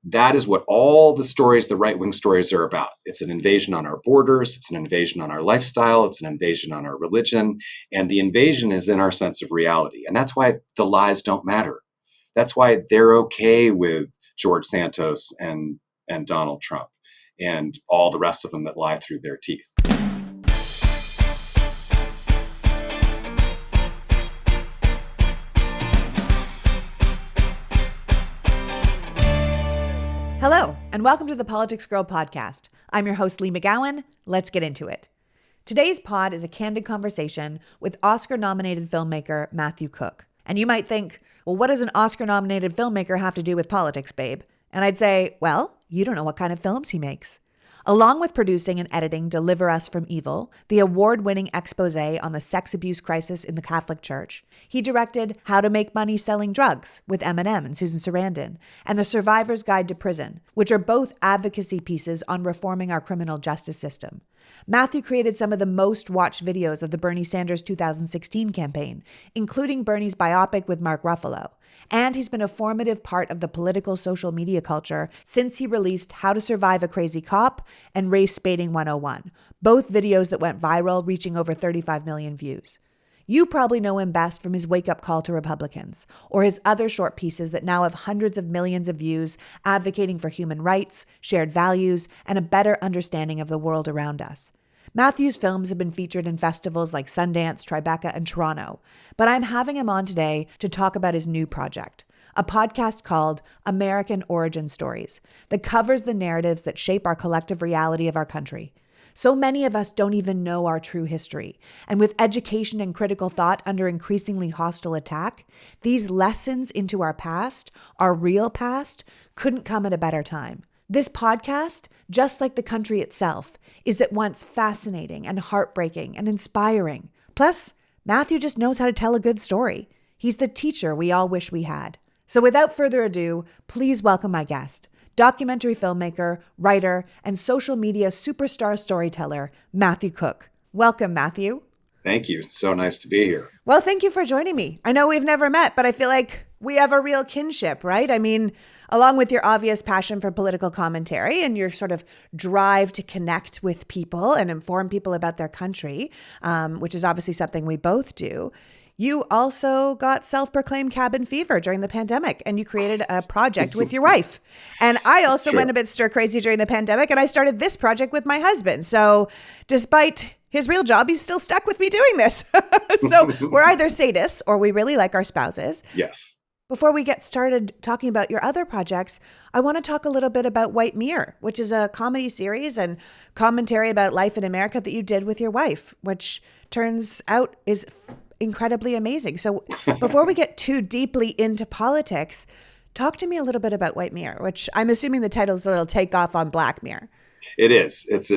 that is what all the stories, the right-wing stories, are about. It's an invasion on our borders. It's an invasion on our lifestyle. It's an invasion on our religion. And the invasion is in our sense of reality. And that's why the lies don't matter. That's why they're okay with George Santos and Donald Trump and all the rest of them that lie through their teeth. Hello, and welcome to the Politics Girl podcast. I'm your host, Lee McGowan. Let's get into it. Today's pod is a candid conversation with Oscar-nominated filmmaker Matthew Cooke. And you might think, well, what does an Oscar-nominated filmmaker have to do with politics, babe? And I'd say, well, you don't know what kind of films he makes. Along with producing and editing Deliver Us from Evil, the award-winning expose on the sex abuse crisis in the Catholic Church, he directed How to Make Money Selling Drugs with Eminem and Susan Sarandon, and The Survivor's Guide to Prison, which are both advocacy pieces on reforming our criminal justice system. Matthew created some of the most watched videos of the Bernie Sanders 2016 campaign, including Bernie's biopic with Mark Ruffalo. And he's been a formative part of the political social media culture since he released How to Survive a Crazy Cop and Race Baiting 101, both videos that went viral, reaching over 35 million views. You probably know him best from his wake-up call to Republicans, or his other short pieces that now have hundreds of millions of views advocating for human rights, shared values, and a better understanding of the world around us. Matthew's films have been featured in festivals like Sundance, Tribeca, and Toronto, but I'm having him on today to talk about his new project, a podcast called American Origin Stories that covers the narratives that shape our collective reality of our country. So many of us don't even know our true history. And with education and critical thought under increasingly hostile attack, these lessons into our past, our real past, couldn't come at a better time. This podcast, just like the country itself, is at once fascinating and heartbreaking and inspiring. Plus, Matthew just knows how to tell a good story. He's the teacher we all wish we had. So without further ado, please welcome my guest, documentary filmmaker, writer, and social media superstar storyteller, Matthew Cooke. Welcome, Matthew. Thank you. It's so nice to be here. Well, thank you for joining me. I know we've never met, but I feel like we have a real kinship, right? I mean, along with your obvious passion for political commentary and your sort of drive to connect with people and inform people about their country, which is obviously something we both do, you also got self-proclaimed cabin fever during the pandemic, and you created a project with your wife. And I also went a bit stir crazy during the pandemic, and I started this project with my husband. So despite his real job, he's still stuck with me doing this. So we're either sadists or we really like our spouses. Yes. Before we get started talking about your other projects, I want to talk a little bit about White Mirror, which is a comedy series and commentary about life in America that you did with your wife, which turns out is incredibly amazing. So before we get too deeply into politics, talk to me a little bit about White Mirror, which I'm assuming the title is a little takeoff on Black Mirror. It is. It's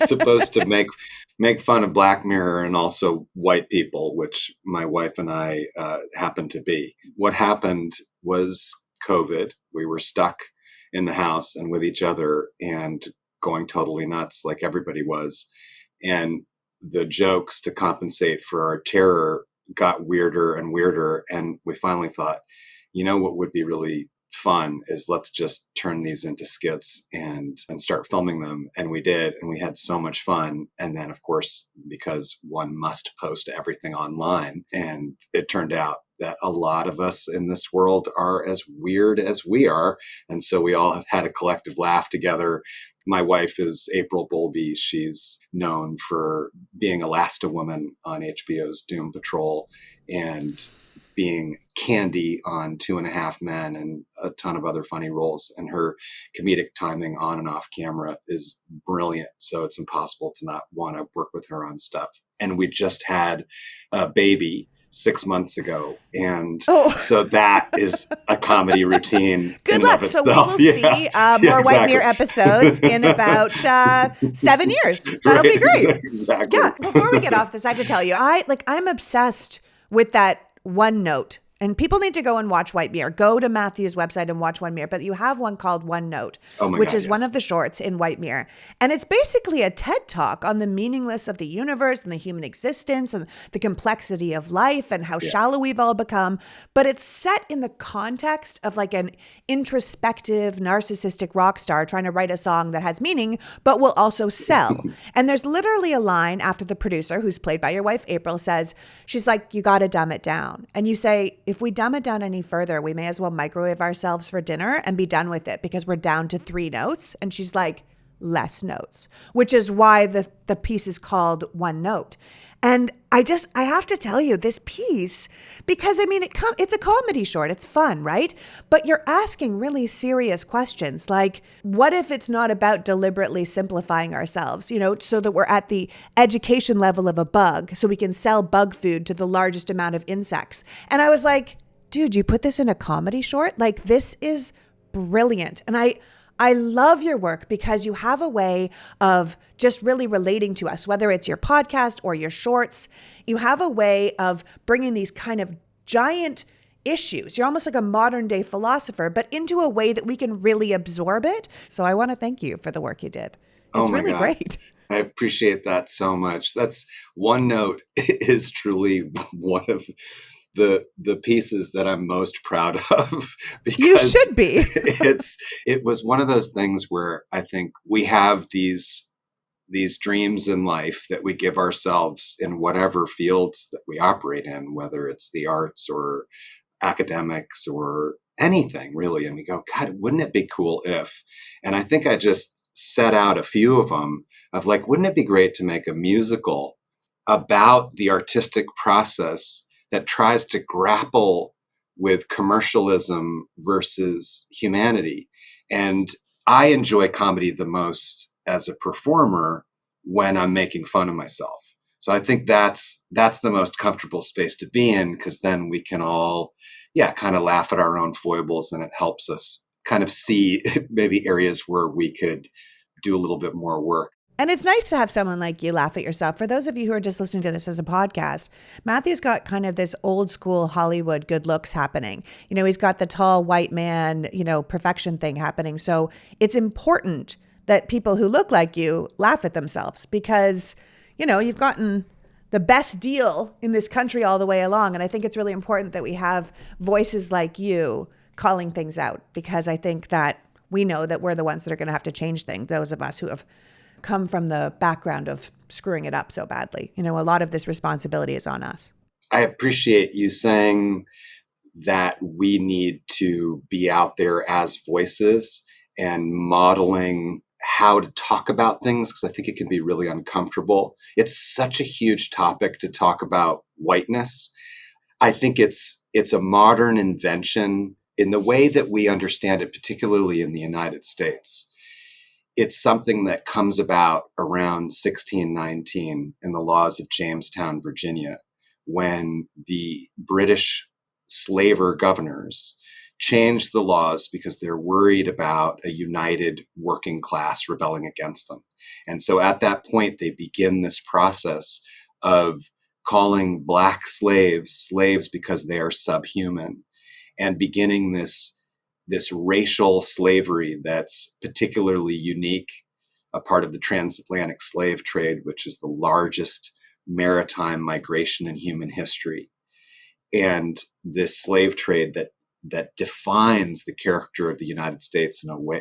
supposed to make fun of Black Mirror and also white people, which my wife and I happen to be. What happened was COVID. We were stuck in the house and with each other and going totally nuts like everybody was. And the jokes to compensate for our terror got weirder and weirder. And we finally thought, you know what would be really fun is let's just turn these into skits and start filming them. And we did, and we had so much fun. And then, of course, because one must post everything online, and it turned out that a lot of us in this world are as weird as we are. And so we all had a collective laugh together. My wife is April Bowlby. She's known for being Elasti-Woman on HBO's Doom Patrol and being Candy on 2.5 Men and a ton of other funny roles. And her comedic timing on and off camera is brilliant. So it's impossible to not want to work with her on stuff. And we just had a baby 6 months ago. And so that is a comedy routine. Good luck. So we will see more White Mirror episodes in about 7 years. That'll be great. Exactly. Yeah. Before we get off this, I have to tell you, I'm obsessed with that OneNote And people need to go and watch White Mirror. Go to Matthew's website and watch One Mirror. But you have one called One Note, Oh my which God, is one yes. of the shorts in White Mirror. And it's basically a TED talk on the meaningless of the universe and the human existence and the complexity of life and how shallow we've all become. But it's set in the context of like an introspective, narcissistic rock star trying to write a song that has meaning, but will also sell. And there's literally a line after the producer, who's played by your wife, April, says, she's like, you got to dumb it down. And you say, if we dumb it down any further, we may as well microwave ourselves for dinner and be done with it because we're down to 3 notes. And she's like, less notes, which is why the piece is called One Note. And I have to tell you this piece, because I mean, it's a comedy short. It's fun, right? But you're asking really serious questions. Like, what if it's not about deliberately simplifying ourselves, so that we're at the education level of a bug, so we can sell bug food to the largest amount of insects? And I was like, dude, you put this in a comedy short? Like, this is brilliant. And I love your work because you have a way of just really relating to us, whether it's your podcast or your shorts. You have a way of bringing these kind of giant issues. You're almost like a modern day philosopher, but into a way that we can really absorb it. So I want to thank you for the work you did. Oh It's my really God. great. I appreciate that so much. That's One Note is truly one of the pieces that I'm most proud of You because should be. it was one of those things where I think we have these dreams in life that we give ourselves in whatever fields that we operate in, whether it's the arts or academics or anything really. And we go, God, wouldn't it be cool if? And I think I just set out a few of them of like, wouldn't it be great to make a musical about the artistic process that tries to grapple with commercialism versus humanity? And I enjoy comedy the most as a performer when I'm making fun of myself. So I think that's the most comfortable space to be in, because then we can all, kind of laugh at our own foibles, and it helps us kind of see maybe areas where we could do a little bit more work. And it's nice to have someone like you laugh at yourself. For those of you who are just listening to this as a podcast, Matthew's got kind of this old school Hollywood good looks happening. He's got the tall white man, perfection thing happening. So it's important that people who look like you laugh at themselves because, you've gotten the best deal in this country all the way along. And I think it's really important that we have voices like you calling things out, because I think that we know that we're the ones that are going to have to change things, those of us who have come from the background of screwing it up so badly. A lot of this responsibility is on us. I appreciate you saying that we need to be out there as voices and modeling how to talk about things, because I think it can be really uncomfortable. It's such a huge topic to talk about whiteness. I think it's a modern invention in the way that we understand it, particularly in the United States. It's something that comes about around 1619 in the laws of Jamestown, Virginia, when the British slaver governors changed the laws because they're worried about a united working class rebelling against them. And so at that point, they begin this process of calling Black slaves because they are subhuman, and beginning this racial slavery that's particularly unique, a part of the transatlantic slave trade, which is the largest maritime migration in human history. And this slave trade that defines the character of the United States in a way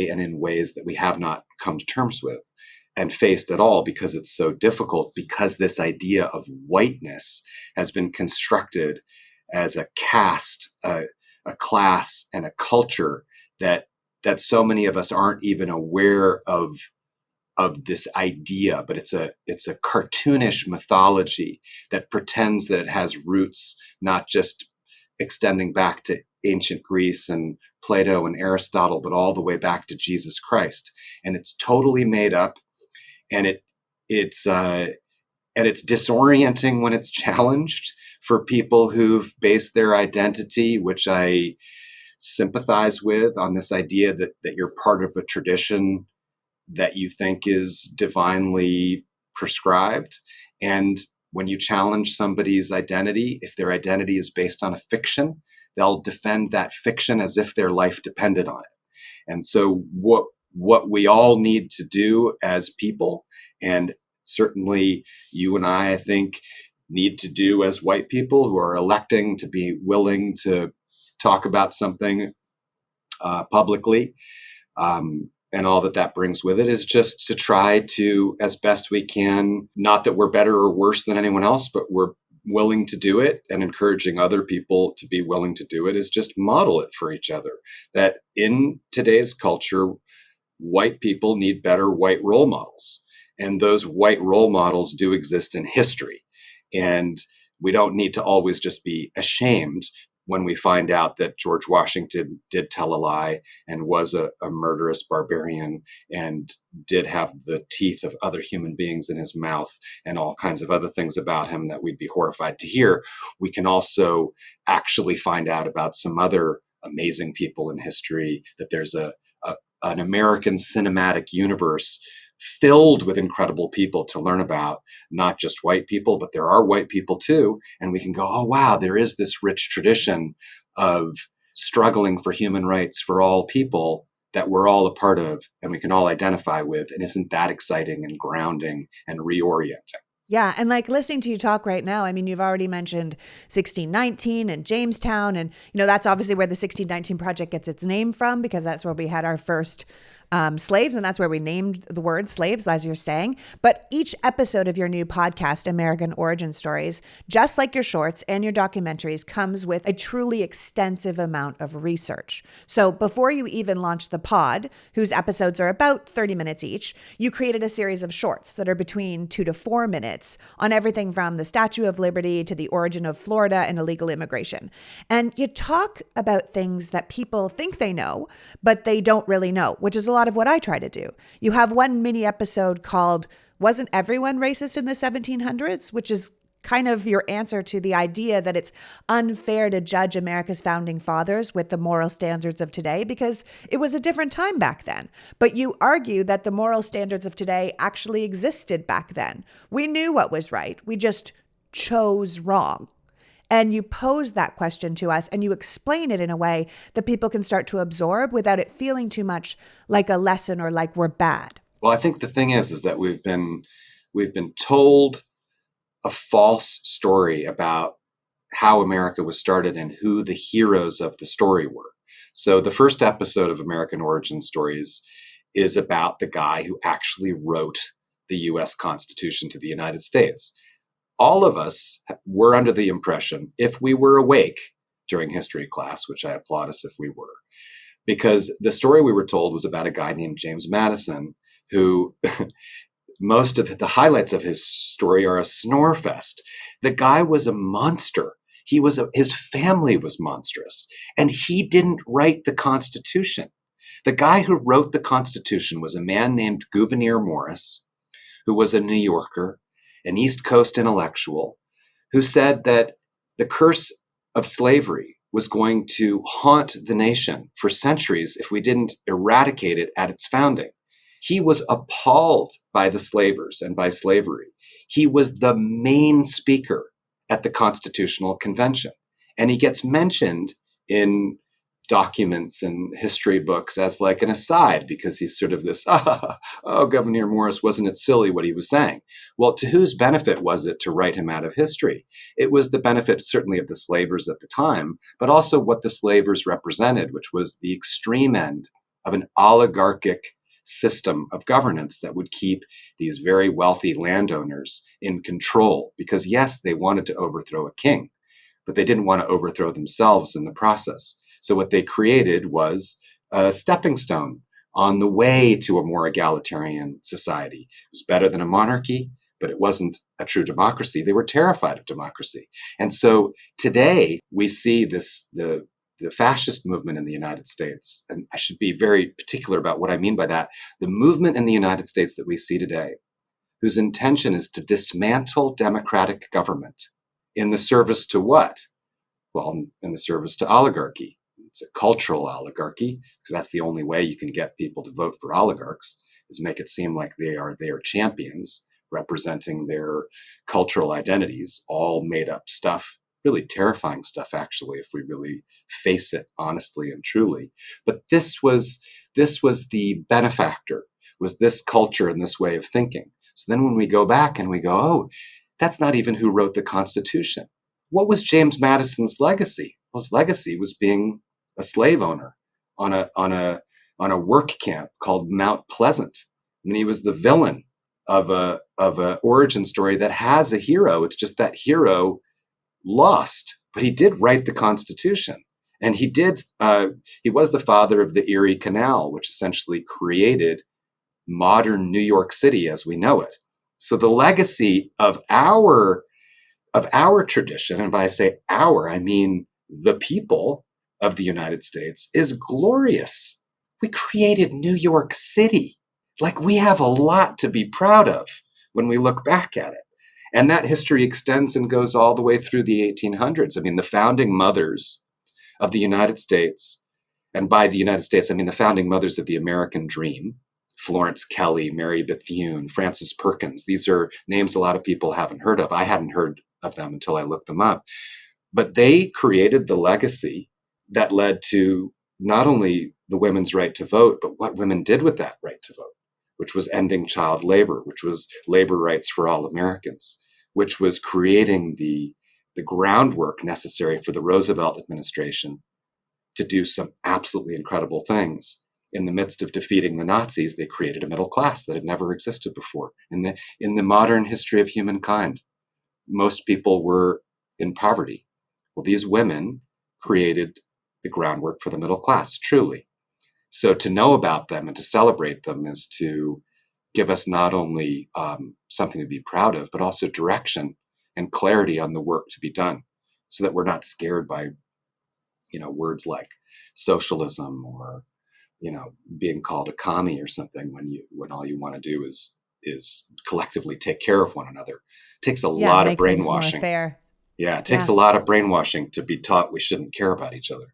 and in ways that we have not come to terms with and faced at all, because it's so difficult, because this idea of whiteness has been constructed as a caste, a class, and a culture that so many of us aren't even aware of this idea. But it's a cartoonish mythology that pretends that it has roots not just extending back to ancient Greece and Plato and Aristotle, but all the way back to Jesus Christ. And it's totally made up, and it's disorienting when it's challenged for people who've based their identity, which I sympathize with, on this idea that you're part of a tradition that you think is divinely prescribed. And when you challenge somebody's identity, if their identity is based on a fiction, they'll defend that fiction as if their life depended on it. And so what we all need to do as people, and certainly you and I think, need to do as white people who are electing to be willing to talk about something publicly, and all that that brings with it, is just to try to, as best we can, not that we're better or worse than anyone else, but we're willing to do it and encouraging other people to be willing to do it, is just model it for each other. That in today's culture, white people need better white role models. And those white role models do exist in history. And we don't need to always just be ashamed when we find out that George Washington did tell a lie and was a murderous barbarian and did have the teeth of other human beings in his mouth and all kinds of other things about him that we'd be horrified to hear. We can also actually find out about some other amazing people in history, that there's an American cinematic universe filled with incredible people to learn about, not just white people, but there are white people too. And we can go, oh, wow, there is this rich tradition of struggling for human rights for all people that we're all a part of and we can all identify with. And isn't that exciting and grounding and reorienting? Yeah. And like listening to you talk right now, I mean, you've already mentioned 1619 and Jamestown. And, that's obviously where the 1619 Project gets its name from, because that's where we had our first slaves. And that's where we named the word slaves, as you're saying. But each episode of your new podcast, American Origin Stories, just like your shorts and your documentaries, comes with a truly extensive amount of research. So before you even launched the pod, whose episodes are about 30 minutes each, you created a series of shorts that are between 2 to 4 minutes on everything from the Statue of Liberty to the origin of Florida and illegal immigration. And you talk about things that people think they know, but they don't really know, which is a lot of what I try to do. You have one mini episode called "Wasn't Everyone Racist in the 1700s?" which is kind of your answer to the idea that it's unfair to judge America's founding fathers with the moral standards of today because it was a different time back then. But you argue that the moral standards of today actually existed back then. We knew what was right. We just chose wrong. And you pose that question to us and you explain it in a way that people can start to absorb without it feeling too much like a lesson or like we're bad. Well, I think the thing is that we've been told a false story about how America was started and who the heroes of the story were. So the first episode of American Origin Stories is about the guy who actually wrote the US Constitution to the United States. All of us were under the impression, if we were awake during history class, which I applaud us if we were, because the story we were told was about a guy named James Madison, who most of the highlights of his story are a snore fest. The guy was a monster. His family was monstrous, and he didn't write the Constitution. The guy who wrote the Constitution was a man named Gouverneur Morris, who was a New Yorker, an East Coast intellectual, who said that the curse of slavery was going to haunt the nation for centuries if we didn't eradicate it at its founding. He was appalled by the slavers and by slavery. He was the main speaker at the Constitutional Convention. And he gets mentioned in documents and history books as like an aside because he's sort of this, oh, Gouverneur Morris, wasn't it silly what he was saying? Well, to whose benefit was it to write him out of history? It was the benefit certainly of the slavers at the time, but also what the slavers represented, which was the extreme end of an oligarchic system of governance that would keep these very wealthy landowners in control. Because yes, they wanted to overthrow a king, but they didn't want to overthrow themselves in the process. So what they created was a stepping stone on the way to a more egalitarian society. It was better than a monarchy, but it wasn't a true democracy. They were terrified of democracy. And so today we see the fascist movement in the United States, and I should be very particular about what I mean by that, the movement in the United States that we see today, whose intention is to dismantle democratic government in the service to what? Well, in the service to oligarchy. It's a cultural oligarchy, because that's the only way you can get people to vote for oligarchs, is make it seem like they are champions, representing their cultural identities, all made up stuff, really terrifying stuff, actually, if we really face it honestly and truly. But this was the benefactor, was this culture and this way of thinking. So then when we go back and we go, oh, that's not even who wrote the Constitution. What was James Madison's legacy? Well, his legacy was being a slave owner on a work camp called Mount Pleasant. I mean, he was the villain of a origin story that has a hero. It's just that hero lost, but he did write the Constitution, and he did. He was the father of the Erie Canal, which essentially created modern New York City as we know it. So the legacy of our tradition, and by I say our, I mean the people of the United States, is glorious. We created New York City. Like, we have a lot to be proud of when we look back at it. And that history extends and goes all the way through the 1800s. I mean, the founding mothers of the United States, and by the United States, I mean the founding mothers of the American dream, Florence Kelley, Mary Bethune, Frances Perkins. These are names a lot of people haven't heard of. I hadn't heard of them until I looked them up. But they created the legacy that led to not only the women's right to vote, but what women did with that right to vote, which was ending child labor, which was labor rights for all Americans, which was creating the groundwork necessary for the Roosevelt administration to do some absolutely incredible things. In the midst of defeating the Nazis, they created a middle class that had never existed before. In the modern history of humankind, most people were in poverty. Well, these women created the groundwork for the middle class, truly. So to know about them and to celebrate them is to give us not only something to be proud of, but also direction and clarity on the work to be done, so that we're not scared by, words like socialism or, being called a commie or something when all you want to do is collectively take care of one another. It takes a Yeah, lot of make things more brainwashing. fair. Yeah, it takes Yeah. a lot of brainwashing to be taught we shouldn't care about each other.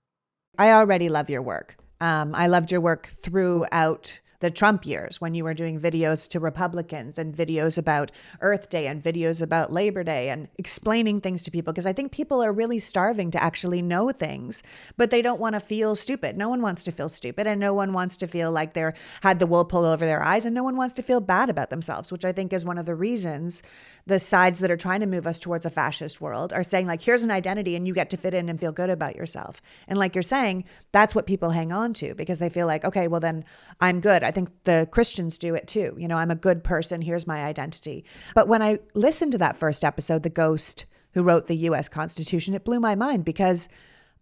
I already love your work. I loved your work throughout the Trump years when you were doing videos to Republicans and videos about Earth Day and videos about Labor Day and explaining things to people, because I think people are really starving to actually know things, but they don't want to feel stupid. No one wants to feel stupid, and no one wants to feel like they're had the wool pulled over their eyes, and no one wants to feel bad about themselves, which I think is one of the reasons the sides that are trying to move us towards a fascist world are saying, like, here's an identity and you get to fit in and feel good about yourself. And like you're saying, that's what people hang on to, because they feel like, okay, well then I'm good. I think the Christians do it too. I'm a good person. Here's my identity. But when I listened to that first episode, The Ghost Who Wrote the US Constitution, it blew my mind, because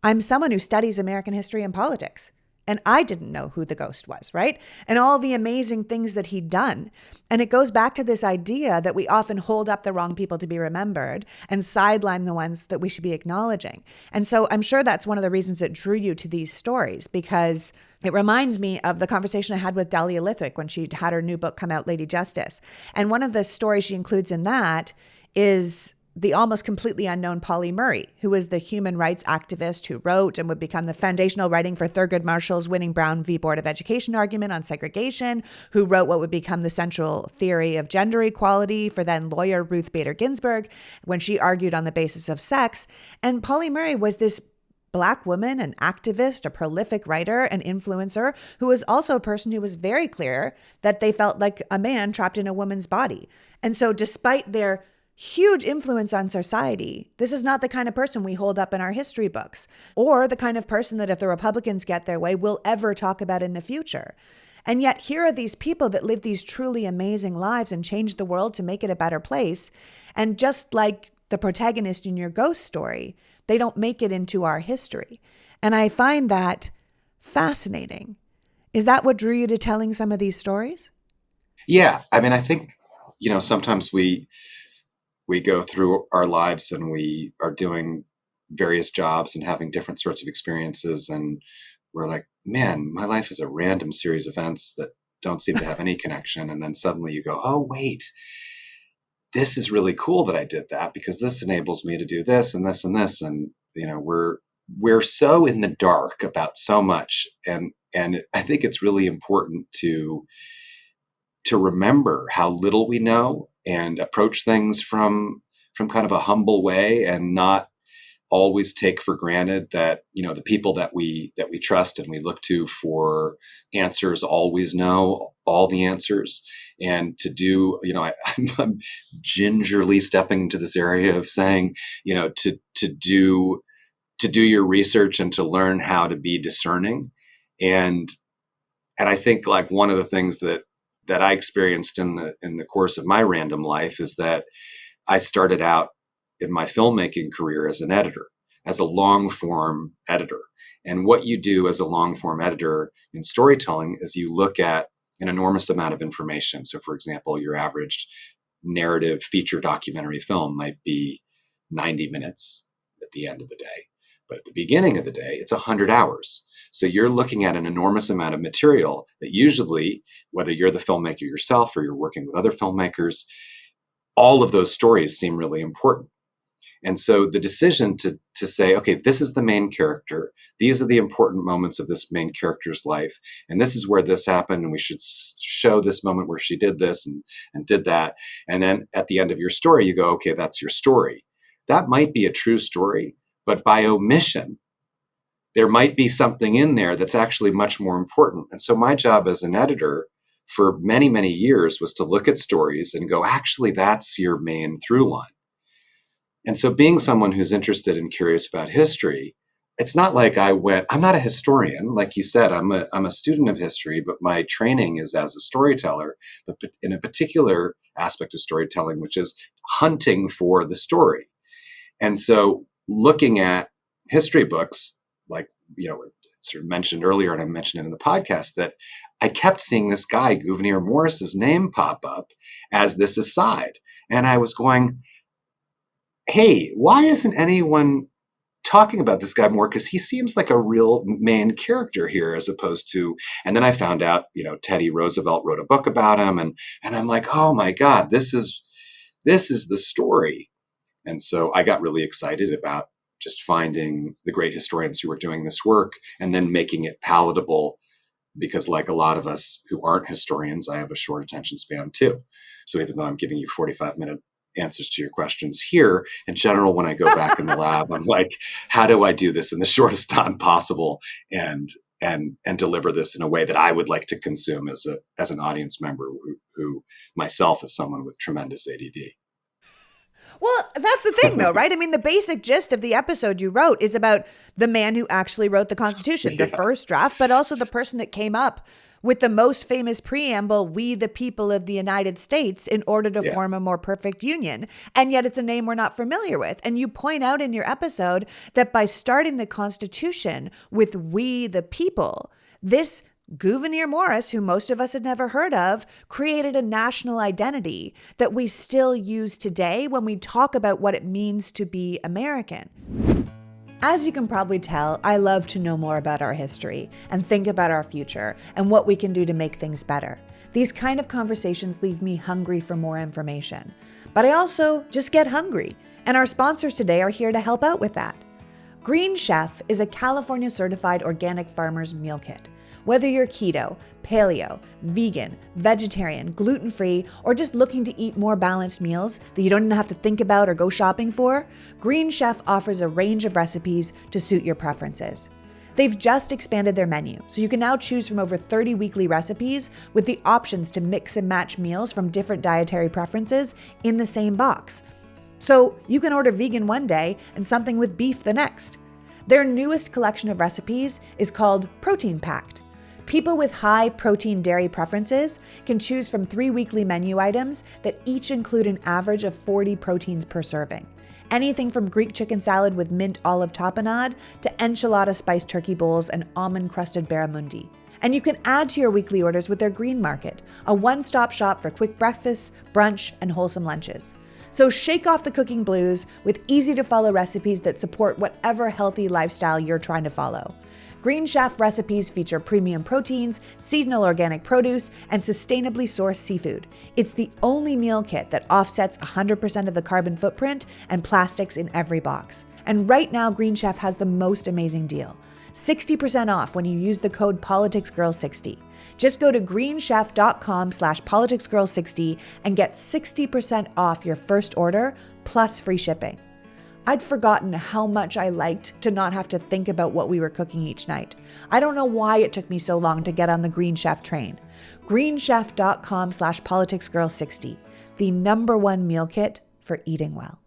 I'm someone who studies American history and politics. And I didn't know who the ghost was, right? And all the amazing things that he'd done. And it goes back to this idea that we often hold up the wrong people to be remembered and sideline the ones that we should be acknowledging. And so I'm sure that's one of the reasons that drew you to these stories, because it reminds me of the conversation I had with Dahlia Lithwick when she had her new book come out, Lady Justice. And one of the stories she includes in that is the almost completely unknown Polly Murray, who was the human rights activist who wrote and would become the foundational writing for Thurgood Marshall's winning Brown v. Board of Education argument on segregation, who wrote what would become the central theory of gender equality for then lawyer Ruth Bader Ginsburg when she argued on the basis of sex. And Polly Murray was this Black woman, an activist, a prolific writer, an influencer, who was also a person who was very clear that they felt like a man trapped in a woman's body. And so despite their huge influence on society, this is not the kind of person we hold up in our history books, or the kind of person that if the Republicans get their way, we'll ever talk about in the future. And yet here are these people that live these truly amazing lives and change the world to make it a better place. And just like the protagonist in your ghost story, they don't make it into our history. And I find that fascinating. Is that what drew you to telling some of these stories? Yeah, I mean, I think, sometimes we go through our lives and we are doing various jobs and having different sorts of experiences, and we're like, man, my life is a random series of events that don't seem to have any connection. And then suddenly you go, oh, wait, this is really cool that I did that, because this enables me to do this and this and this. And, we're so in the dark about so much. And I think it's really important to remember how little we know and approach things from kind of a humble way, and not always take for granted that, the people that we trust and we look to for answers always know all the answers. And to do, I'm gingerly stepping into this area of saying, to do your research and to learn how to be discerning. And and I think, like, one of the things that I experienced in the course of my random life is that I started out in my filmmaking career as an editor, as a long form editor. And what you do as a long form editor in storytelling is you look at an enormous amount of information. So, for example, your average narrative feature documentary film might be 90 minutes at the end of the day. But at the beginning of the day, it's 100 hours. So you're looking at an enormous amount of material that usually, whether you're the filmmaker yourself or you're working with other filmmakers, all of those stories seem really important. And so the decision to say, okay, this is the main character. These are the important moments of this main character's life. And this is where this happened. And we should show this moment where she did this and did that. And then at the end of your story, you go, okay, that's your story. That might be a true story, but by omission, there might be something in there that's actually much more important. And so my job as an editor for many, many years was to look at stories and go, actually, that's your main through line. And so, being someone who's interested and curious about history, it's not like I'm not a historian. Like you said, I'm a student of history, but my training is as a storyteller, but in a particular aspect of storytelling, which is hunting for the story. And so looking at history books, like, sort of mentioned earlier, and I mentioned it in the podcast, that I kept seeing this guy, Gouverneur Morris's name pop up as this aside. And I was going, hey, why isn't anyone talking about this guy more? Because he seems like a real main character here, as opposed to. And then I found out, Teddy Roosevelt wrote a book about him, and I'm like, oh my God, this is the story. And so I got really excited about just finding the great historians who were doing this work and then making it palatable, because, like a lot of us who aren't historians, I have a short attention span too. So even though I'm giving you 45-minute answers to your questions here, in general, when I go back in the lab, I'm like, how do I do this in the shortest time possible and deliver this in a way that I would like to consume as an audience member who myself is someone with tremendous ADD. Well, that's the thing, though, right? I mean, the basic gist of the episode you wrote is about the man who actually wrote the Constitution, the first draft, but also the person that came up with the most famous preamble, "We the people of the United States," in order to form a more perfect union. And yet it's a name we're not familiar with. And you point out in your episode that by starting the Constitution with "We the people," this Gouverneur Morris, who most of us had never heard of, created a national identity that we still use today when we talk about what it means to be American. As you can probably tell, I love to know more about our history and think about our future and what we can do to make things better. These kind of conversations leave me hungry for more information. But I also just get hungry, and our sponsors today are here to help out with that. Green Chef is a California certified organic farmer's meal kit. Whether you're keto, paleo, vegan, vegetarian, gluten-free, or just looking to eat more balanced meals that you don't even have to think about or go shopping for, Green Chef offers a range of recipes to suit your preferences. They've just expanded their menu, so you can now choose from over 30 weekly recipes with the options to mix and match meals from different dietary preferences in the same box. So you can order vegan one day and something with beef the next. Their newest collection of recipes is called Protein Packed. People with high protein dairy preferences can choose from 3 weekly menu items that each include an average of 40 proteins per serving. Anything from Greek chicken salad with mint olive tapenade to enchilada spiced turkey bowls and almond crusted barramundi. And you can add to your weekly orders with their Green Market, a one-stop shop for quick breakfasts, brunch, and wholesome lunches. So shake off the cooking blues with easy-to-follow recipes that support whatever healthy lifestyle you're trying to follow. Green Chef recipes feature premium proteins, seasonal organic produce, and sustainably sourced seafood. It's the only meal kit that offsets 100% of the carbon footprint and plastics in every box. And right now, Green Chef has the most amazing deal. 60% off when you use the code PoliticsGirl60. Just go to greenchef.com/politicsgirl60 and get 60% off your first order plus free shipping. I'd forgotten how much I liked to not have to think about what we were cooking each night. I don't know why it took me so long to get on the Green Chef train. greenchef.com/politicsgirl60, the #1 meal kit for eating well.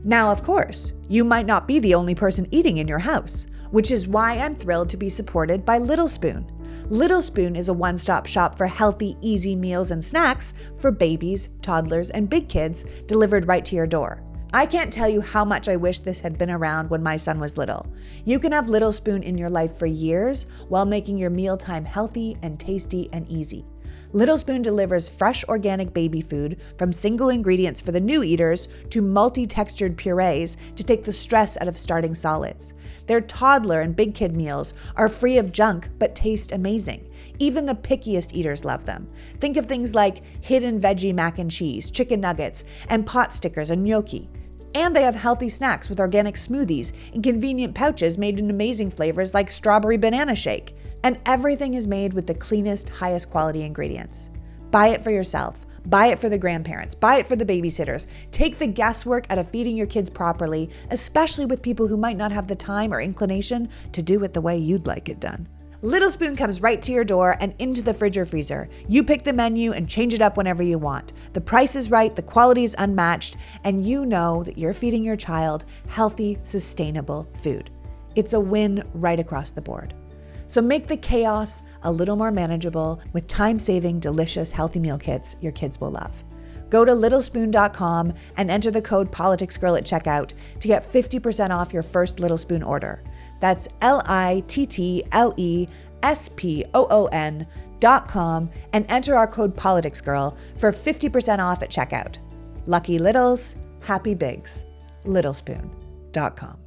Now, of course, you might not be the only person eating in your house, which is why I'm thrilled to be supported by Little Spoon. Little Spoon is a one-stop shop for healthy, easy meals and snacks for babies, toddlers, and big kids delivered right to your door. I can't tell you how much I wish this had been around when my son was little. You can have Little Spoon in your life for years while making your mealtime healthy and tasty and easy. Little Spoon delivers fresh organic baby food from single ingredients for the new eaters to multi-textured purees to take the stress out of starting solids. Their toddler and big kid meals are free of junk but taste amazing. Even the pickiest eaters love them. Think of things like hidden veggie mac and cheese, chicken nuggets, and pot stickers and gnocchi. And they have healthy snacks with organic smoothies in convenient pouches made in amazing flavors like strawberry banana shake. And everything is made with the cleanest, highest quality ingredients. Buy it for yourself. Buy it for the grandparents. Buy it for the babysitters. Take the guesswork out of feeding your kids properly, especially with people who might not have the time or inclination to do it the way you'd like it done. Little Spoon comes right to your door and into the fridge or freezer. You pick the menu and change it up whenever you want. The price is right, the quality is unmatched, and you know that you're feeding your child healthy, sustainable food. It's a win right across the board. So make the chaos a little more manageable with time-saving, delicious, healthy meal kits your kids will love. Go to littlespoon.com and enter the code PoliticsGirl at checkout to get 50% off your first Little Spoon order. That's littlespoon.com and enter our code PoliticsGirl for 50% off at checkout. Lucky littles, happy bigs. Littlespoon.com.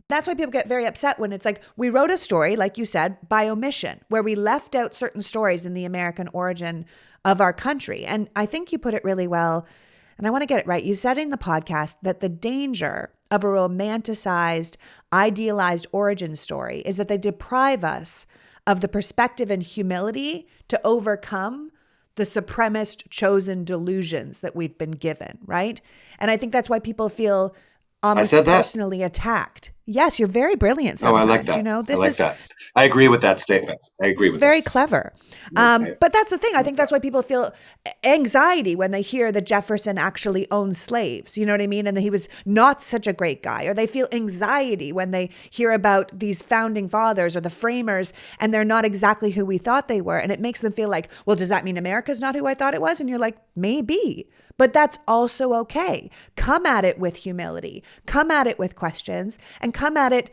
That's why people get very upset when it's like, we wrote a story, like you said, by omission, where we left out certain stories in the American origin of our country. And I think you put it really well, and I want to get it right. You said in the podcast that the danger of a romanticized, idealized origin story is that they deprive us of the perspective and humility to overcome the supremacist chosen delusions that we've been given, right? And I think that's why people feel almost personally attacked. Yes, you're very brilliant sometimes. I like that. You know, I like that. I agree with that statement. I agree with it's very clever. But that's the thing. I think that's why people feel anxiety when they hear that Jefferson actually owned slaves. You know what I mean? And that he was not such a great guy. Or they feel anxiety when they hear about these founding fathers or the framers and they're not exactly who we thought they were. And it makes them feel like, well, does that mean America's not who I thought it was? And you're like, maybe. But that's also okay. Come at it with humility. Come at it with questions and come at it,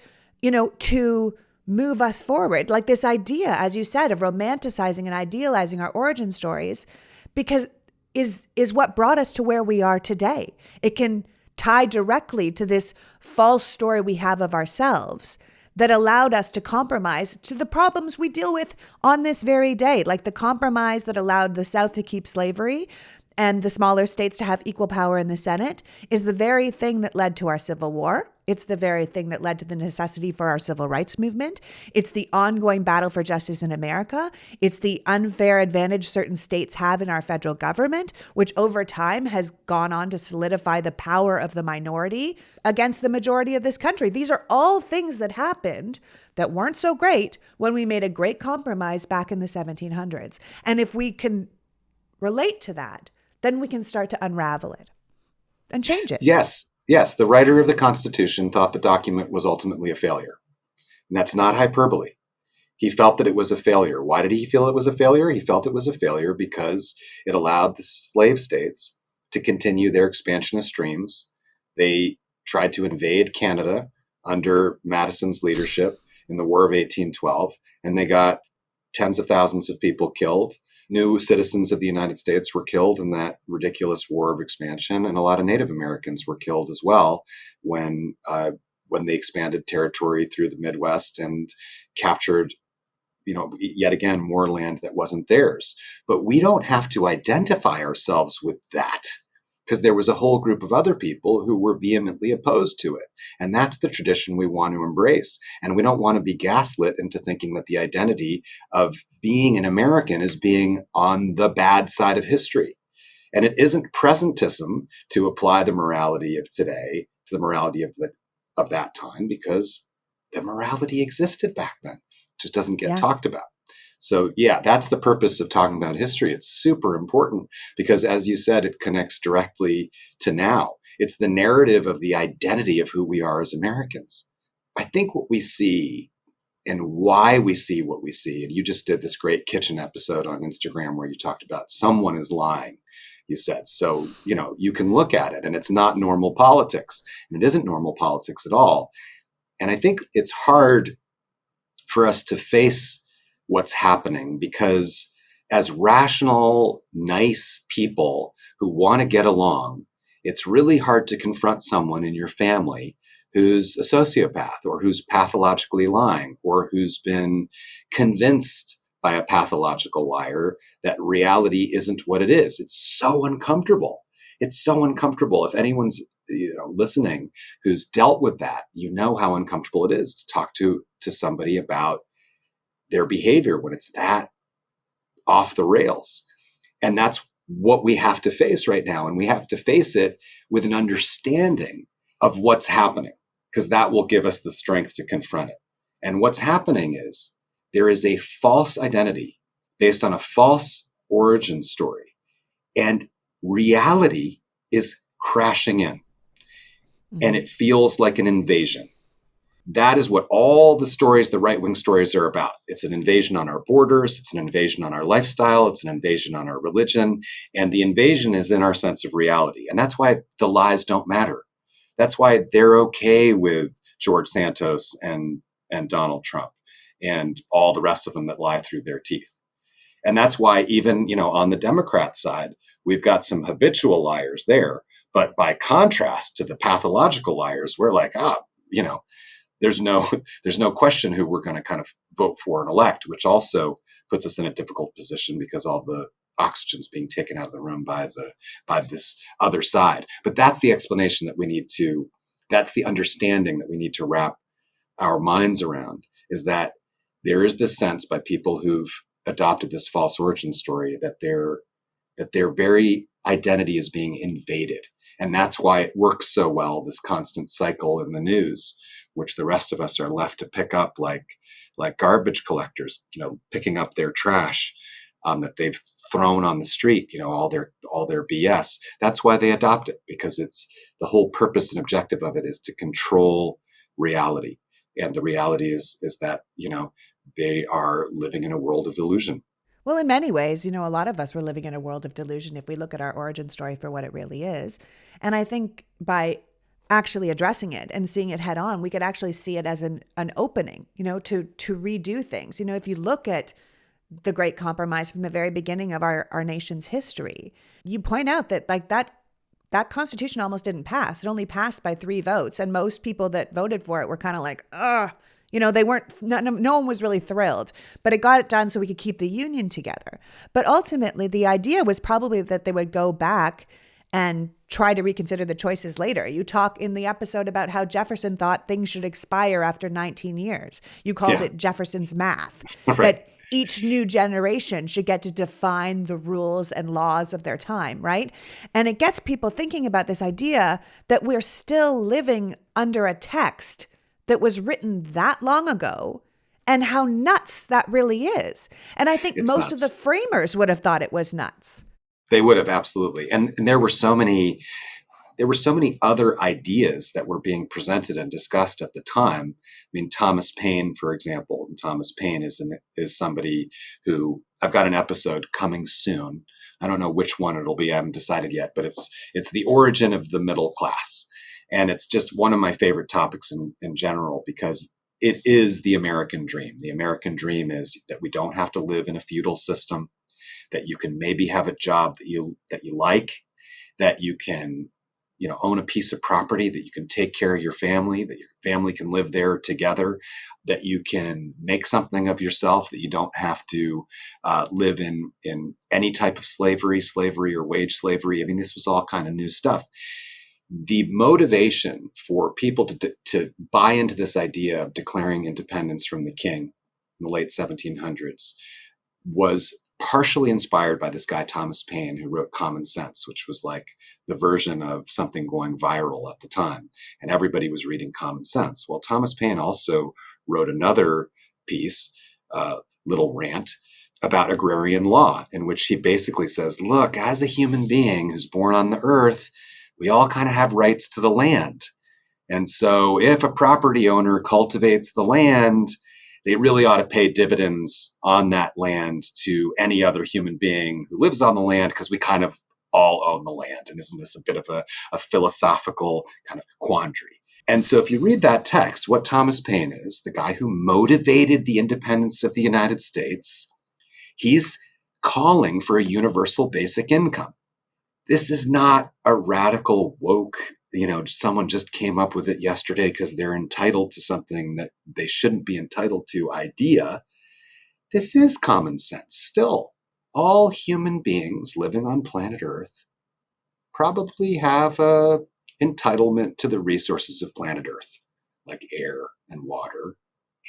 to move us forward. Like this idea, as you said, of romanticizing and idealizing our origin stories, because is what brought us to where we are today. It can tie directly to this false story we have of ourselves that allowed us to compromise to the problems we deal with on this very day, like the compromise that allowed the South to keep slavery and the smaller states to have equal power in the Senate is the very thing that led to our Civil War. It's the very thing that led to the necessity for our civil rights movement. It's the ongoing battle for justice in America. It's the unfair advantage certain states have in our federal government, which over time has gone on to solidify the power of the minority against the majority of this country. These are all things that happened that weren't so great when we made a great compromise back in the 1700s. And if we can relate to that, then we can start to unravel it and change it. Yes. The writer of the Constitution thought the document was ultimately a failure. And that's not hyperbole. He felt that it was a failure. Why did he feel it was a failure? He felt it was a failure because it allowed the slave states to continue their expansionist dreams. They tried to invade Canada under Madison's leadership in the War of 1812, and they got tens of thousands of people killed. New citizens of the United States were killed in that ridiculous war of expansion, and a lot of Native Americans were killed as well when they expanded territory through the Midwest and captured, yet again, more land that wasn't theirs. But we don't have to identify ourselves with that. because there was a whole group of other people who were vehemently opposed to it. And that's the tradition we want to embrace. And we don't want to be gaslit into thinking that the identity of being an American is being on the bad side of history. And it isn't presentism to apply the morality of today to the morality of that time, because the morality existed back then. It just doesn't get Yeah. talked about. So yeah, that's the purpose of talking about history. It's super important because, as you said, it connects directly to now. It's the narrative of the identity of who we are as Americans. I think what we see and why we see what we see, and you just did this great kitchen episode on Instagram where you talked about someone is lying, you said. So, you can look at it and it's not normal politics, and it isn't normal politics at all. And I think it's hard for us to face what's happening because, as rational, nice people who want to get along, it's really hard to confront someone in your family who's a sociopath or who's pathologically lying or who's been convinced by a pathological liar that reality isn't what it is. It's so uncomfortable. It's so uncomfortable. If anyone's listening who's dealt with that, you know how uncomfortable it is to talk to somebody about their behavior when it's that off the rails. And that's what we have to face right now. And we have to face it with an understanding of what's happening, because that will give us the strength to confront it. And what's happening is there is a false identity based on a false origin story. And reality is crashing in. And it feels like an invasion. That is what all the stories, the right-wing stories, are about. It's an invasion on our borders. It's an invasion on our lifestyle. It's an invasion on our religion. And the invasion is in our sense of reality. And that's why the lies don't matter. That's why they're okay with George Santos and Donald Trump and all the rest of them that lie through their teeth. And that's why even, on the Democrat side, we've got some habitual liars there. But by contrast to the pathological liars, we're like, there's no question who we're going to kind of vote for and elect, which also puts us in a difficult position because all the oxygen's being taken out of the room by this other side. But that's the explanation that's the understanding that we need to wrap our minds around, is that there is this sense by people who've adopted this false origin story that their very identity is being invaded. And that's why it works so well, this constant cycle in the news, which the rest of us are left to pick up like garbage collectors, picking up their trash that they've thrown on the street, all their BS. That's why they adopt it, because it's the whole purpose and objective of it is to control reality. And the reality is that, they are living in a world of delusion. Well, in many ways, a lot of us were living in a world of delusion if we look at our origin story for what it really is. And I think by actually addressing it and seeing it head on, we could actually see it as an opening, to redo things. If you look at the Great Compromise from the very beginning of our nation's history, you point out that that Constitution almost didn't pass. It only passed by 3 votes. And most people that voted for it were kind of like, ugh. They weren't, no one was really thrilled, but it got it done so we could keep the Union together. But ultimately, the idea was probably that they would go back and try to reconsider the choices later. You talk in the episode about how Jefferson thought things should expire after 19 years. You called it Jefferson's math, right. That each new generation should get to define the rules and laws of their time, right? And it gets people thinking about this idea that we're still living under a text that was written that long ago, and how nuts that really is. And I think most of the framers would have thought it was nuts. They would have, absolutely. And there were so many other ideas that were being presented and discussed at the time. I mean, Thomas Paine, for example. Thomas Paine is somebody who, I've got an episode coming soon. I don't know which one it'll be. I haven't decided yet, but it's the origin of the middle class. And it's just one of my favorite topics in general, because it is the American dream. The American dream is that we don't have to live in a feudal system, that you can maybe have a job that you like, that you can own a piece of property, that you can take care of your family, that your family can live there together, that you can make something of yourself, that you don't have to live in any type of slavery or wage slavery. I mean, this was all kind of new stuff. The motivation for people to buy into this idea of declaring independence from the king in the late 1700s was partially inspired by this guy, Thomas Paine, who wrote Common Sense, which was like the version of something going viral at the time. And everybody was reading Common Sense. Well, Thomas Paine also wrote another piece, little rant, about agrarian law, in which he basically says, look, as a human being who's born on the earth, we all kind of have rights to the land. And so if a property owner cultivates the land, they really ought to pay dividends on that land to any other human being who lives on the land, because we kind of all own the land. And isn't this a bit of a philosophical kind of quandary? And so if you read that text, what Thomas Paine is, the guy who motivated the independence of the United States, he's calling for a universal basic income. This is not a radical woke, someone just came up with it yesterday because they're entitled to something that they shouldn't be entitled to idea. This is common sense. Still, all human beings living on planet Earth probably have a entitlement to the resources of planet Earth, like air and water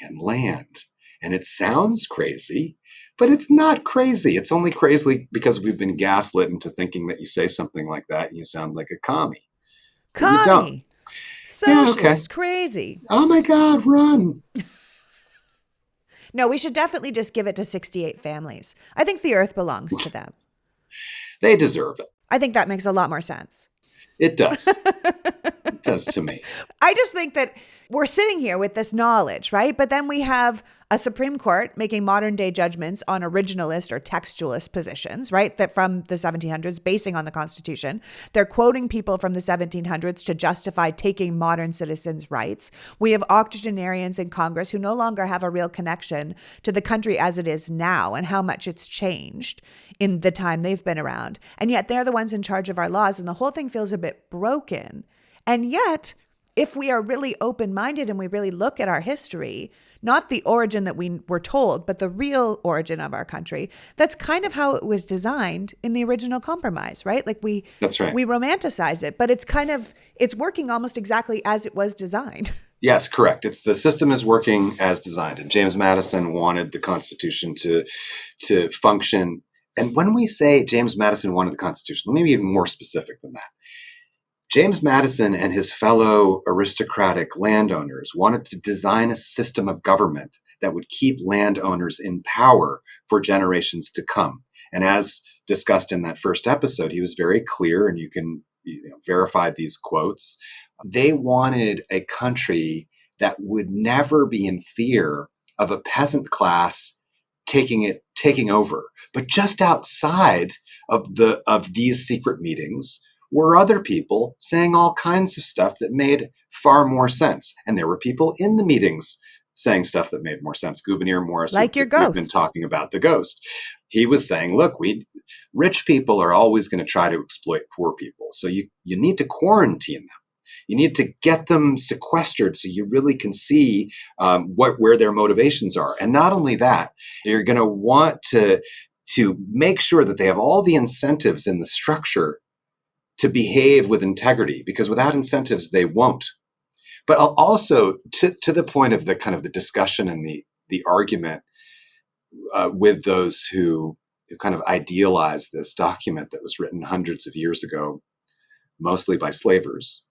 and land. And it sounds crazy, but it's not crazy. It's only crazy because we've been gaslit into thinking that you say something like that and you sound like a commie. But you don't. Commie. Yeah, okay. Socialist. Crazy. Oh my God, run. No, we should definitely just give it to 68 families. I think the earth belongs to them. They deserve it. I think that makes a lot more sense. It does. It does to me. I just think that we're sitting here with this knowledge, right? But then we have a Supreme Court making modern day judgments on originalist or textualist positions, right? That from the 1700s, basing on the Constitution. They're quoting people from the 1700s to justify taking modern citizens' rights. We have octogenarians in Congress who no longer have a real connection to the country as it is now and how much it's changed in the time they've been around. And yet they're the ones in charge of our laws, and the whole thing feels a bit broken. And yet, if we are really open-minded and we really look at our history, not the origin that we were told, but the real origin of our country, that's kind of how it was designed in the original compromise, right? Like That's right. We romanticize it, but it's working almost exactly as it was designed. Yes, correct. The system is working as designed. And James Madison wanted the Constitution to function. And when we say James Madison wanted the Constitution, let me be even more specific than that. James Madison and his fellow aristocratic landowners wanted to design a system of government that would keep landowners in power for generations to come. And as discussed in that first episode, he was very clear, and you can verify these quotes. They wanted a country that would never be in fear of a peasant class taking over. But just outside of these secret meetings were other people saying all kinds of stuff that made far more sense. And there were people in the meetings saying stuff that made more sense. Gouverneur Morris, like your we've been ghost. talking about the ghost. He was saying, look, rich people are always going to try to exploit poor people. So you need to quarantine them. You need to get them sequestered so you really can see where their motivations are. And not only that, you're going to want to make sure that they have all the incentives in the structure to behave with integrity, because without incentives, they won't. But also to the point of the kind of the discussion and the argument with those who kind of idealize this document that was written hundreds of years ago, mostly by slavers,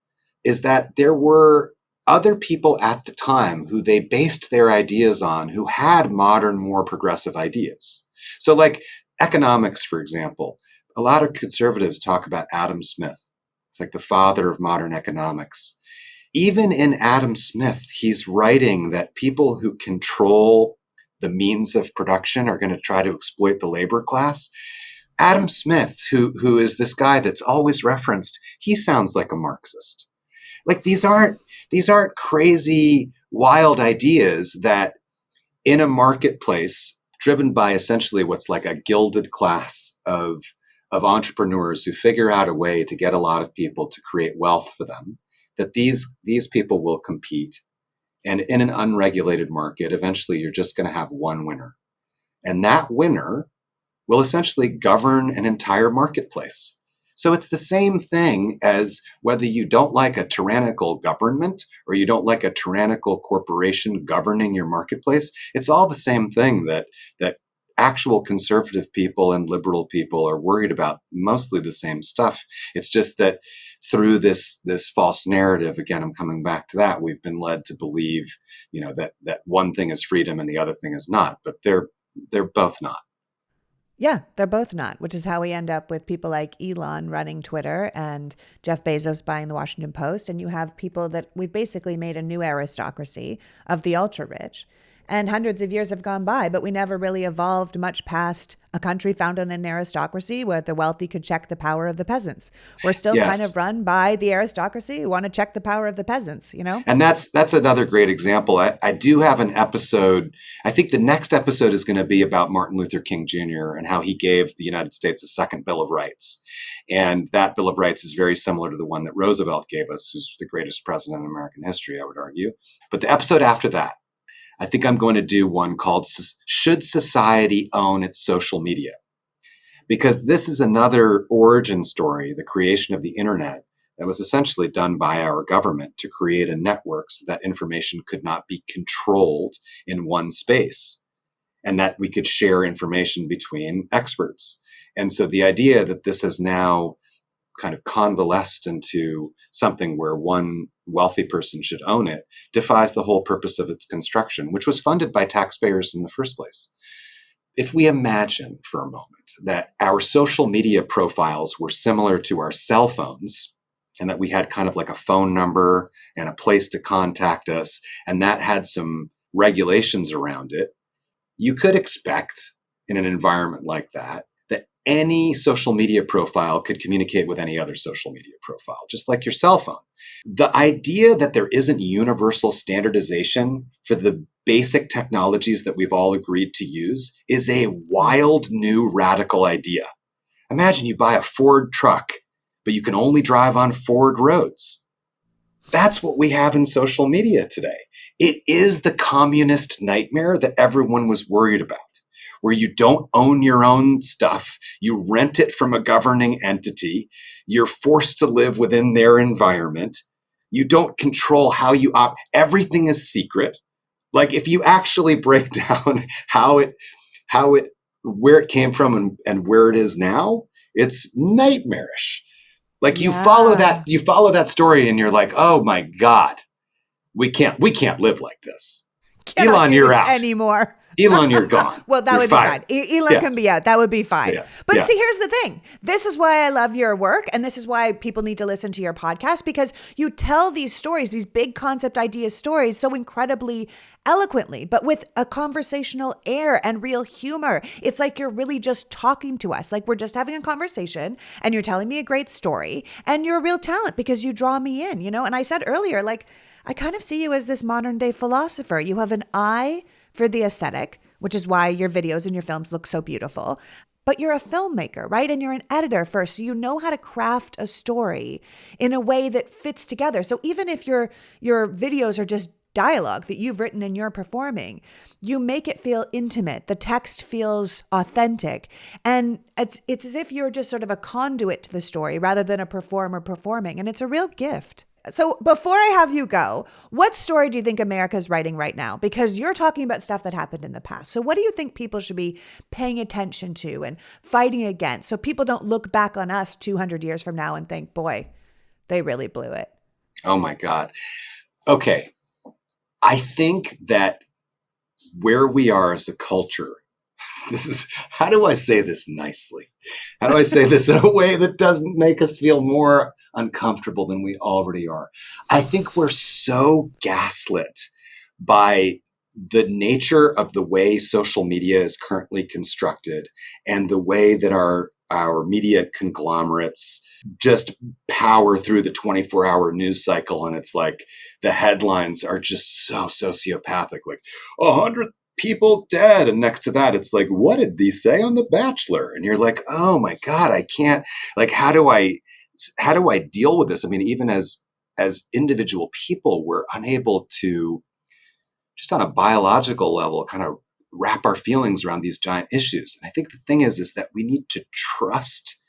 is that there were other people at the time who they based their ideas on who had modern, more progressive ideas. So like economics, for example, a lot of conservatives talk about Adam Smith. It's like the father of modern economics. Even in Adam Smith, he's writing that people who control the means of production are going to try to exploit the labor class. Adam Smith, who is this guy that's always referenced, he sounds like a Marxist. Like these aren't crazy, wild ideas that in a marketplace driven by essentially what's like a gilded class of of entrepreneurs who figure out a way to get a lot of people to create wealth for them, that these people will compete. And in an unregulated market, eventually you're just going to have one winner. And that winner will essentially govern an entire marketplace. So it's the same thing as whether you don't like a tyrannical government or you don't like a tyrannical corporation governing your marketplace. It's all the same thing that actual conservative people and liberal people are worried about, mostly the same stuff. It's just that through this false narrative, again, I'm coming back to that, we've been led to believe, that one thing is freedom and the other thing is not, but they're both not. Yeah, they're both not, which is how we end up with people like Elon running Twitter and Jeff Bezos buying the Washington Post. And you have people that we've basically made a new aristocracy of the ultra rich. And hundreds of years have gone by, but we never really evolved much past a country founded on an aristocracy where the wealthy could check the power of the peasants. We're still kind of Yes. run by the aristocracy who want to check the power of the peasants, you know? And that's another great example. I do have an episode. I think the next episode is going to be about Martin Luther King Jr. and how he gave the United States a second Bill of Rights. And that Bill of Rights is very similar to the one that Roosevelt gave us, who's the greatest president in American history, I would argue. But the episode after that, I think I'm going to do one called Should Society Own Its Social Media? Because this is another origin story, the creation of the internet, that was essentially done by our government to create a network so that information could not be controlled in one space and that we could share information between experts. And so the idea that this has now kind of convalesced into something where one wealthy person should own it defies the whole purpose of its construction, which was funded by taxpayers in the first place. If we imagine for a moment that our social media profiles were similar to our cell phones, and that we had kind of like a phone number and a place to contact us, and that had some regulations around it, you could expect in an environment like that any social media profile could communicate with any other social media profile, just like your cell phone. The idea that there isn't universal standardization for the basic technologies that we've all agreed to use is a wild, new, radical idea. Imagine you buy a Ford truck, but you can only drive on Ford roads. That's what we have in social media today. It is the communist nightmare that everyone was worried about, where you don't own your own stuff, you rent it from a governing entity, you're forced to live within their environment, you don't control how you everything is secret. Like if you actually break down how it, where it came from and where it is now, it's nightmarish. Like Yeah. you follow that story and you're like, oh my God, we can't live like this. Cannot Elon, do you're this out. anymore. Elon, you're gone. Well, that You're would be fired. fine. Elon Yeah, can be out. That would be fine. yeah, But yeah. see, here's the thing. This is why I love your work. And this is why people need to listen to your podcast, because you tell these stories, these big concept idea stories so incredibly eloquently, but with a conversational air and real humor. It's like you're really just talking to us. Like we're just having a conversation and you're telling me a great story and you're a real talent because you draw me in, you know? And I said earlier, like, I kind of see you as this modern day philosopher. You have an eye for the aesthetic, which is why your videos and your films look so beautiful. But you're a filmmaker, right? And you're an editor first. So you know how to craft a story in a way that fits together. So even if your videos are just dialogue that you've written and you're performing, you make it feel intimate. The text feels authentic. And it's as if you're just sort of a conduit to the story rather than a performer performing. And it's a real gift. So before I have you go, what story do you think America's writing right now? Because you're talking about stuff that happened in the past. So what do you think people should be paying attention to and fighting against so people don't look back on us 200 years from now and think, boy, they really blew it? Oh my God. Okay. I think that where we are as a culture, how do I say this nicely? How do I say this in a way that doesn't make us feel more uncomfortable than we already are? I think we're so gaslit by the nature of the way social media is currently constructed and the way that our media conglomerates just power through the 24-hour news cycle. And it's like the headlines are just so sociopathic, like 100 people dead. And next to that, it's like, what did he say on The Bachelor? And you're like, oh my God, I can't, like, how do I deal with this? I mean, even as individual people, we're unable to, just on a biological level, kind of wrap our feelings around these giant issues. And I think the thing is that we need to trust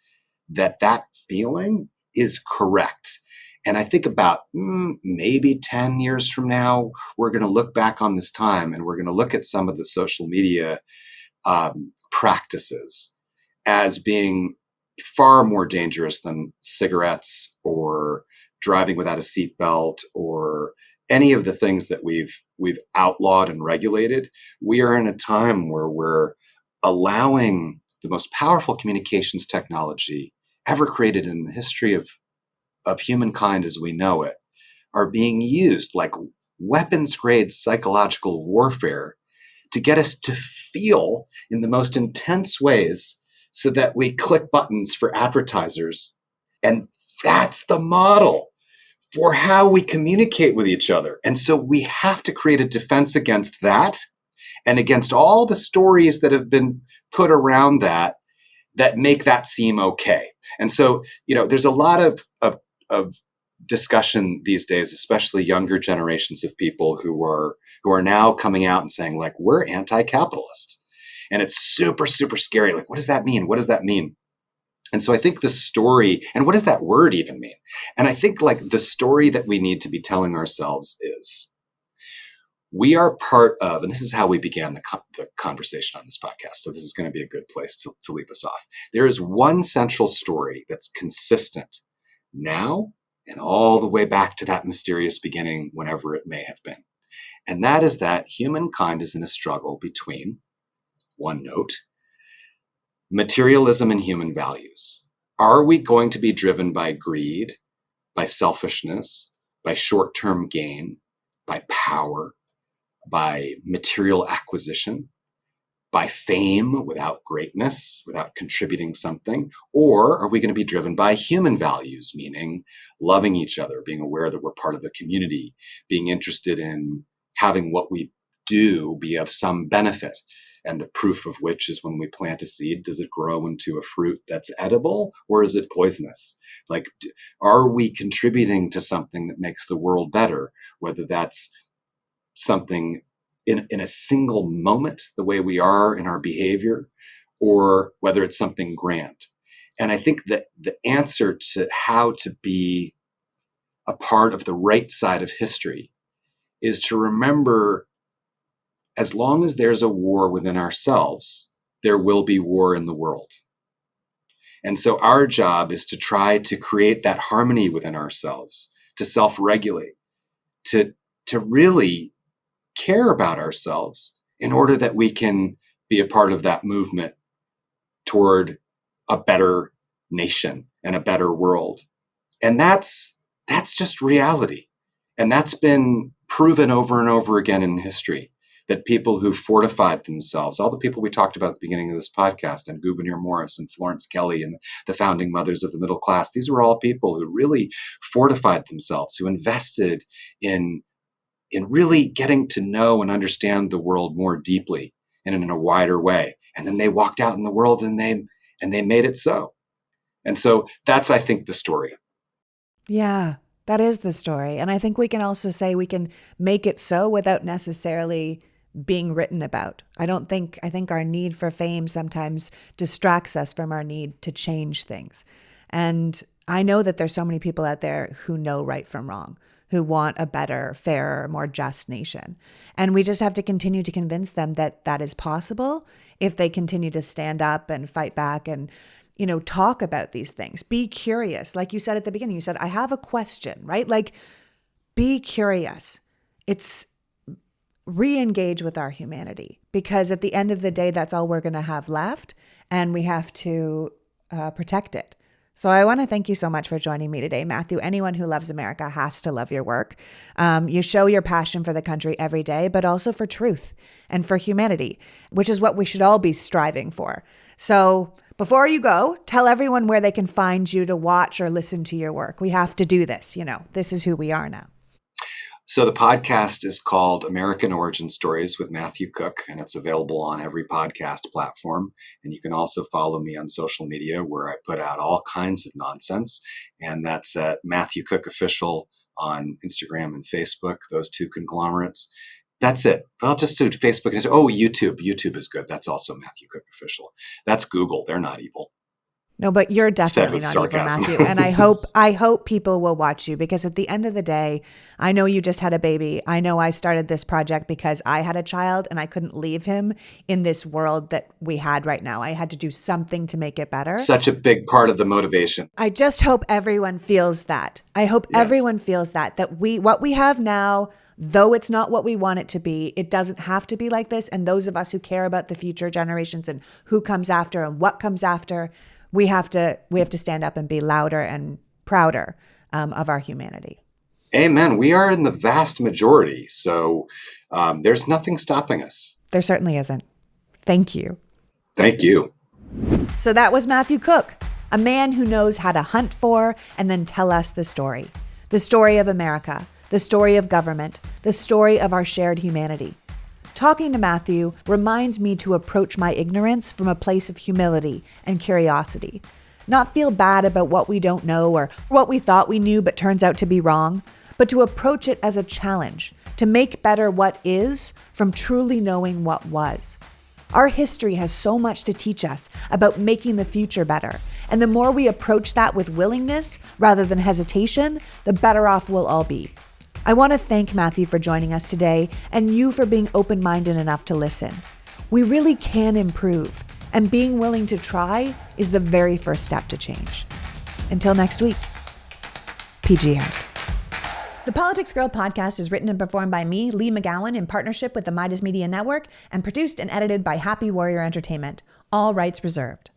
that that feeling is correct. And I think about maybe 10 years from now, we're going to look back on this time and we're going to look at some of the social media practices as being far more dangerous than cigarettes or driving without a seatbelt or any of the things that we've outlawed and regulated. We are in a time where we're allowing the most powerful communications technology ever created in the history of humankind as we know it are being used like weapons grade psychological warfare to get us to feel in the most intense ways so that we click buttons for advertisers. And that's the model for how we communicate with each other. And so we have to create a defense against that and against all the stories that have been put around that make that seem okay. And so, there's a lot of discussion these days, especially younger generations of people who are now coming out and saying, like, we're anti-capitalist. And it's super, super scary. Like, what does that mean? What does that mean? And so I think the story, and what does that word even mean? And I think like the story that we need to be telling ourselves is we are part of, and this is how we began the conversation on this podcast. So this is going to be a good place to leave us off. There is one central story that's consistent now and all the way back to that mysterious beginning, whenever it may have been. And that is that humankind is in a struggle between, one note, materialism and human values. Are we going to be driven by greed, by selfishness, by short-term gain, by power, by material acquisition, by fame without greatness, without contributing something? Or are we going to be driven by human values, meaning loving each other, being aware that we're part of the community, being interested in having what we do be of some benefit? And the proof of which is when we plant a seed, does it grow into a fruit that's edible or is it poisonous? Like, are we contributing to something that makes the world better, whether that's something in a single moment, the way we are in our behavior, or whether it's something grand? And I think that the answer to how to be a part of the right side of history is to remember, as long as there's a war within ourselves, there will be war in the world. And so our job is to try to create that harmony within ourselves, to self-regulate, to really care about ourselves in order that we can be a part of that movement toward a better nation and a better world. And that's just reality. And that's been proven over and over again in history, that people who fortified themselves, all the people we talked about at the beginning of this podcast, and Gouverneur Morris and Florence Kelley and the founding mothers of the middle class, these were all people who really fortified themselves, who invested in really getting to know and understand the world more deeply and in a wider way. And then they walked out in the world and they made it so. And so that's, I think, the story. Yeah, that is the story. And I think we can also say we can make it so without necessarily being written about. I think our need for fame sometimes distracts us from our need to change things. And I know that there's so many people out there who know right from wrong, who want a better, fairer, more just nation. And we just have to continue to convince them that that is possible if they continue to stand up and fight back and, talk about these things. Be curious. Like you said at the beginning, you said, I have a question, right? Like, be curious. It's re-engage with our humanity, because at the end of the day, that's all we're going to have left, and we have to protect it. So I want to thank you so much for joining me today, Matthew. Anyone who loves America has to love your work. You show your passion for the country every day, but also for truth and for humanity, which is what we should all be striving for. So before you go, tell everyone where they can find you to watch or listen to your work. We have to do this. This is who we are now. So the podcast is called American Origin Stories with Matthew Cooke, and it's available on every podcast platform. And you can also follow me on social media where I put out all kinds of nonsense. And that's at Matthew Cooke Official on Instagram and Facebook, those two conglomerates. That's it. I'll just do Facebook and say, oh, YouTube. YouTube is good. That's also Matthew Cooke Official. That's Google. They're not evil. No, but you're Said definitely with not evil, sarcasm. Matthew. And I hope people will watch you, because at the end of the day, I know you just had a baby. I know I started this project because I had a child and I couldn't leave him in this world that we had right now. I had to do something to make it better. Such a big part of the motivation. I just hope everyone feels that. I hope Yes. everyone feels that what we have now, though it's not what we want it to be, it doesn't have to be like this. And those of us who care about the future generations and who comes after and what comes after, we have to stand up and be louder and prouder of our humanity. Amen. We are in the vast majority. So there's nothing stopping us. There certainly isn't. Thank you. Thank you. So that was Matthew Cooke, a man who knows how to hunt for and then tell us the story of America, the story of government, the story of our shared humanity. Talking to Matthew reminds me to approach my ignorance from a place of humility and curiosity, not feel bad about what we don't know or what we thought we knew but turns out to be wrong, but to approach it as a challenge, to make better what is from truly knowing what was. Our history has so much to teach us about making the future better, and the more we approach that with willingness rather than hesitation, the better off we'll all be. I want to thank Matthew for joining us today and you for being open-minded enough to listen. We really can improve, and being willing to try is the very first step to change. Until next week, PGR. The Politics Girl podcast is written and performed by me, Lee McGowan, in partnership with the Midas Media Network, and produced and edited by Happy Warrior Entertainment. All rights reserved.